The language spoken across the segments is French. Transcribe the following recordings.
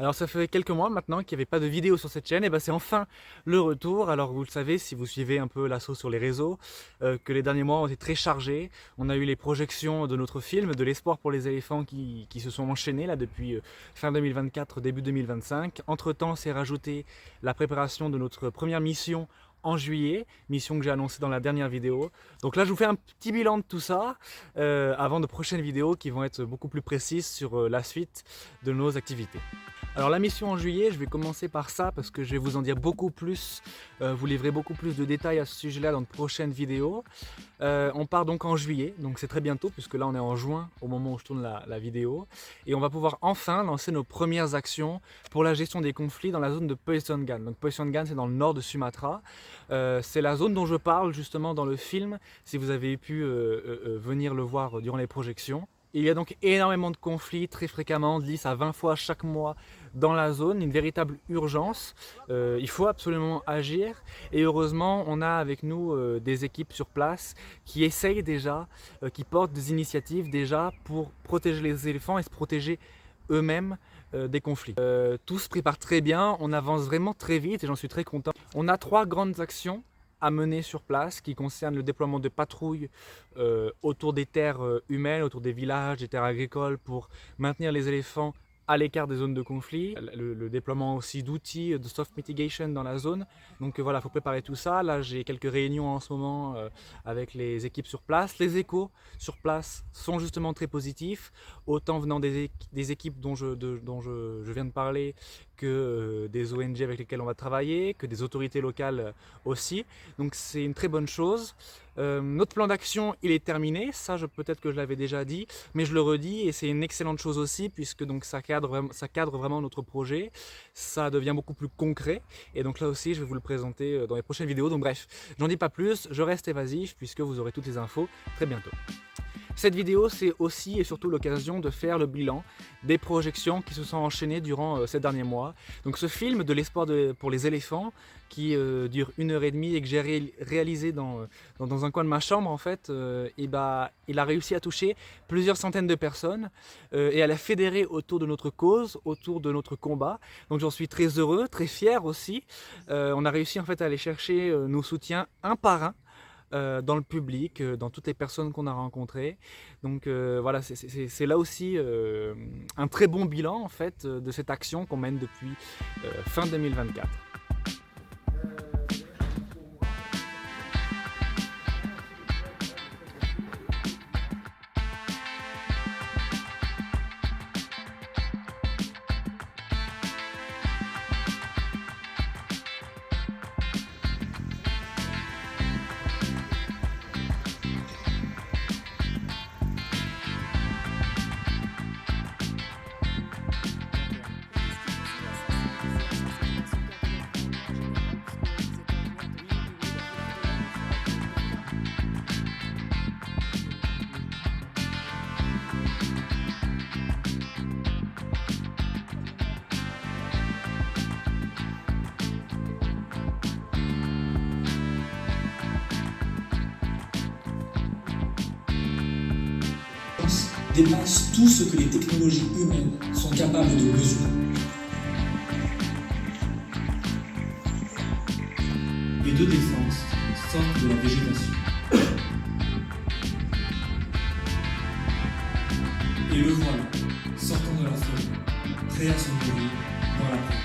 Alors ça fait quelques mois maintenant qu'il n'y avait pas de vidéo sur cette chaîne, et ben c'est enfin le retour. Alors vous le savez si vous suivez un peu l'assaut sur les réseaux, que les derniers mois ont été très chargés. On a eu les projections de notre film, de l'espoir pour les éléphants qui se sont enchaînées là depuis fin 2024, début 2025. Entre temps s'est rajouté la préparation de notre première mission en juillet, mission que j'ai annoncée dans la dernière vidéo. Donc là je vous fais un petit bilan de tout ça avant de prochaines vidéos qui vont être beaucoup plus précises sur la suite de nos activités. Alors la mission en juillet, je vais commencer par ça parce que je vais vous en dire beaucoup plus, vous livrer beaucoup plus de détails à ce sujet-là dans de prochaines vidéos. On part donc en juillet, donc c'est très bientôt puisque là on est en juin au moment où je tourne la vidéo. Et on va pouvoir enfin lancer nos premières actions pour la gestion des conflits dans la zone de Peusangan. Donc Peusangan c'est dans le nord de Sumatra. C'est la zone dont je parle justement dans le film, si vous avez pu venir le voir durant les projections. Il y a donc énormément de conflits, très fréquemment, 10 à 20 fois chaque mois dans la zone, une véritable urgence. Il faut absolument agir et heureusement on a avec nous des équipes sur place qui essayent déjà, qui portent des initiatives déjà pour protéger les éléphants et se protéger eux-mêmes des conflits. Tout se prépare très bien, on avance vraiment très vite et j'en suis très content. On a 3 grandes actions à mener sur place qui concernent le déploiement de patrouilles autour des terres humaines, autour des villages, des terres agricoles pour maintenir les éléphants à l'écart des zones de conflit, le déploiement aussi d'outils de soft mitigation dans la zone. Donc voilà, il faut préparer tout ça. Là, j'ai quelques réunions en ce moment avec les équipes sur place. Les échos sur place sont justement très positifs, autant venant des équipes dont je viens de parler que des ONG avec lesquelles on va travailler, que des autorités locales aussi. Donc c'est une très bonne chose. Notre plan d'action, il est terminé, ça peut-être que je l'avais déjà dit, mais je le redis et c'est une excellente chose aussi puisque donc ça cadre vraiment notre projet, ça devient beaucoup plus concret et donc là aussi je vais vous le présenter dans les prochaines vidéos. Donc bref, j'en dis pas plus, je reste évasif puisque vous aurez toutes les infos très bientôt. Cette vidéo, c'est aussi et surtout l'occasion de faire le bilan des projections qui se sont enchaînées durant ces derniers mois. Donc ce film de l'espoir pour les éléphants qui dure 1h30 et que j'ai réalisé dans un coin de ma chambre en fait, il a réussi à toucher plusieurs centaines de personnes et à la fédérer autour de notre cause, autour de notre combat. Donc j'en suis très heureux, très fier aussi. On a réussi en fait à aller chercher nos soutiens un par un. Dans le public, dans toutes les personnes qu'on a rencontrées. Donc voilà, c'est là aussi un très bon bilan en fait de cette action qu'on mène depuis fin 2024. Dépasse tout ce que les technologies humaines sont capables de mesurer. Les deux défenses sortent de la végétation. Et le voilà, sortant de la forêt, prêt à se mourir dans la plaine.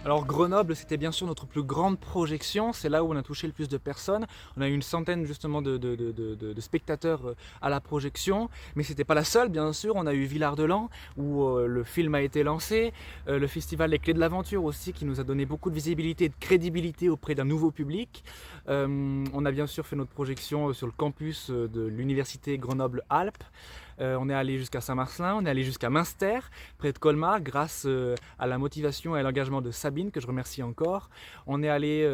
Alors Grenoble, c'était bien sûr notre plus grande projection, c'est là où on a touché le plus de personnes. On a eu une centaine justement de spectateurs à la projection, mais c'était pas la seule bien sûr. On a eu Villard-de-Lans où le film a été lancé, le festival Les Clés de l'Aventure aussi qui nous a donné beaucoup de visibilité et de crédibilité auprès d'un nouveau public. On a bien sûr fait notre projection sur le campus de l'université Grenoble-Alpes. On est allé jusqu'à Saint-Marcelin, on est allé jusqu'à Münster, près de Colmar, grâce à la motivation et à l'engagement de Sabine, que je remercie encore. On est allé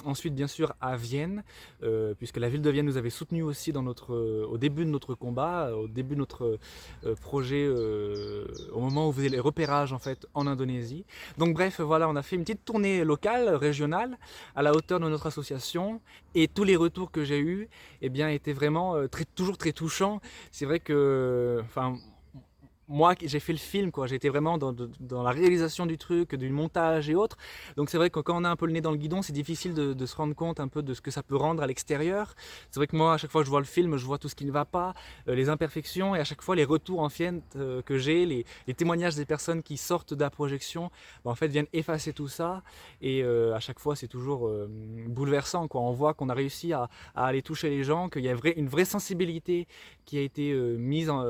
ensuite, bien sûr, à Vienne, puisque la ville de Vienne nous avait soutenus aussi dans au début de notre combat, au début de notre projet, au moment où on faisait les repérages en fait en Indonésie. Donc bref, voilà, on a fait une petite tournée locale, régionale, à la hauteur de notre association, et tous les retours que j'ai eus, eh bien, étaient vraiment toujours très touchants. C'est vrai que, enfin, moi j'ai fait le film, quoi. J'ai été vraiment dans la réalisation du truc, du montage et autres. Donc c'est vrai que quand on a un peu le nez dans le guidon, c'est difficile de se rendre compte un peu de ce que ça peut rendre à l'extérieur. C'est vrai que moi, à chaque fois que je vois le film, je vois tout ce qui ne va pas, les imperfections, et à chaque fois les retours en fait que j'ai, les témoignages des personnes qui sortent de la projection, en fait viennent effacer tout ça. Et à chaque fois c'est toujours bouleversant, quoi. On voit qu'on a réussi à aller toucher les gens, qu'il y a une vraie sensibilité qui a été mise en...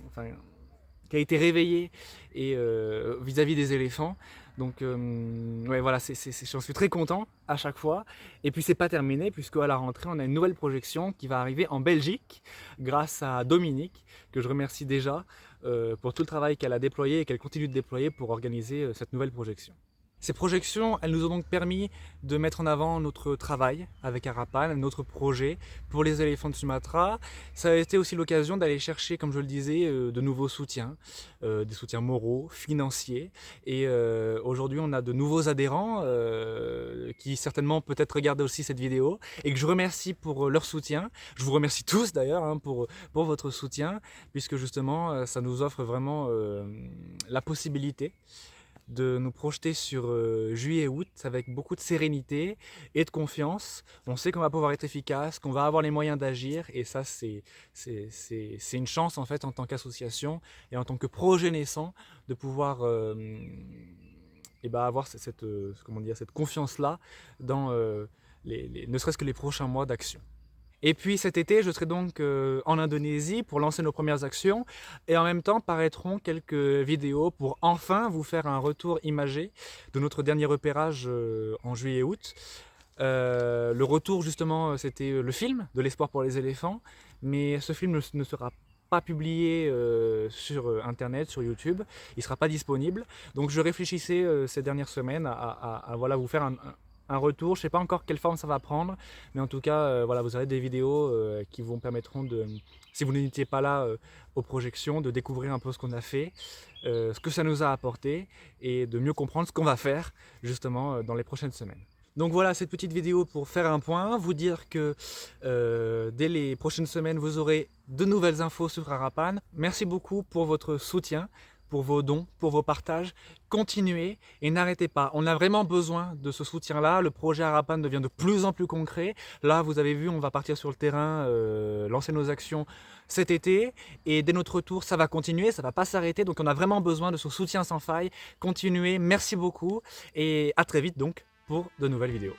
enfin, qui a été réveillée et vis-à-vis des éléphants. Donc ouais, voilà, j'en suis très content à chaque fois. Et puis c'est pas terminé, puisque à la rentrée on a une nouvelle projection qui va arriver en Belgique grâce à Dominique, que je remercie déjà pour tout le travail qu'elle a déployé et qu'elle continue de déployer pour organiser cette nouvelle projection. Ces projections, elles nous ont donc permis de mettre en avant notre travail avec Arapan, notre projet pour les éléphants de Sumatra. Ça a été aussi l'occasion d'aller chercher, comme je le disais, de nouveaux soutiens, des soutiens moraux, financiers. Et aujourd'hui, on a de nouveaux adhérents qui certainement peut-être regardent aussi cette vidéo et que je remercie pour leur soutien. Je vous remercie tous d'ailleurs hein, pour votre soutien, puisque justement, ça nous offre vraiment la possibilité de nous projeter sur juillet-août avec beaucoup de sérénité et de confiance. On sait qu'on va pouvoir être efficace, qu'on va avoir les moyens d'agir, et ça c'est une chance en fait en tant qu'association et en tant que projet naissant de pouvoir avoir comment dire, cette confiance-là dans ne serait-ce que les prochains mois d'action. Et puis cet été, je serai donc en Indonésie pour lancer nos premières actions, et en même temps paraîtront quelques vidéos pour enfin vous faire un retour imagé de notre dernier repérage en juillet-août. Le retour justement, c'était le film de l'espoir pour les éléphants, mais ce film ne sera pas publié sur internet, sur YouTube, il ne sera pas disponible. Donc je réfléchissais ces dernières semaines à voilà, vous faire un retour. Je ne sais pas encore quelle forme ça va prendre, mais en tout cas, voilà, vous aurez des vidéos qui vous permettront de, si vous n'étiez pas là aux projections, de découvrir un peu ce qu'on a fait, ce que ça nous a apporté, et de mieux comprendre ce qu'on va faire justement dans les prochaines semaines. Donc voilà cette petite vidéo pour faire un point, vous dire que dès les prochaines semaines, vous aurez de nouvelles infos sur Arapan. Merci beaucoup pour votre soutien, pour vos dons, pour vos partages. Continuez et n'arrêtez pas. On a vraiment besoin de ce soutien-là. Le projet Arapan devient de plus en plus concret. Là, vous avez vu, on va partir sur le terrain, lancer nos actions cet été. Et dès notre retour, ça va continuer, ça ne va pas s'arrêter. Donc on a vraiment besoin de ce soutien sans faille. Continuez, merci beaucoup et à très vite donc pour de nouvelles vidéos.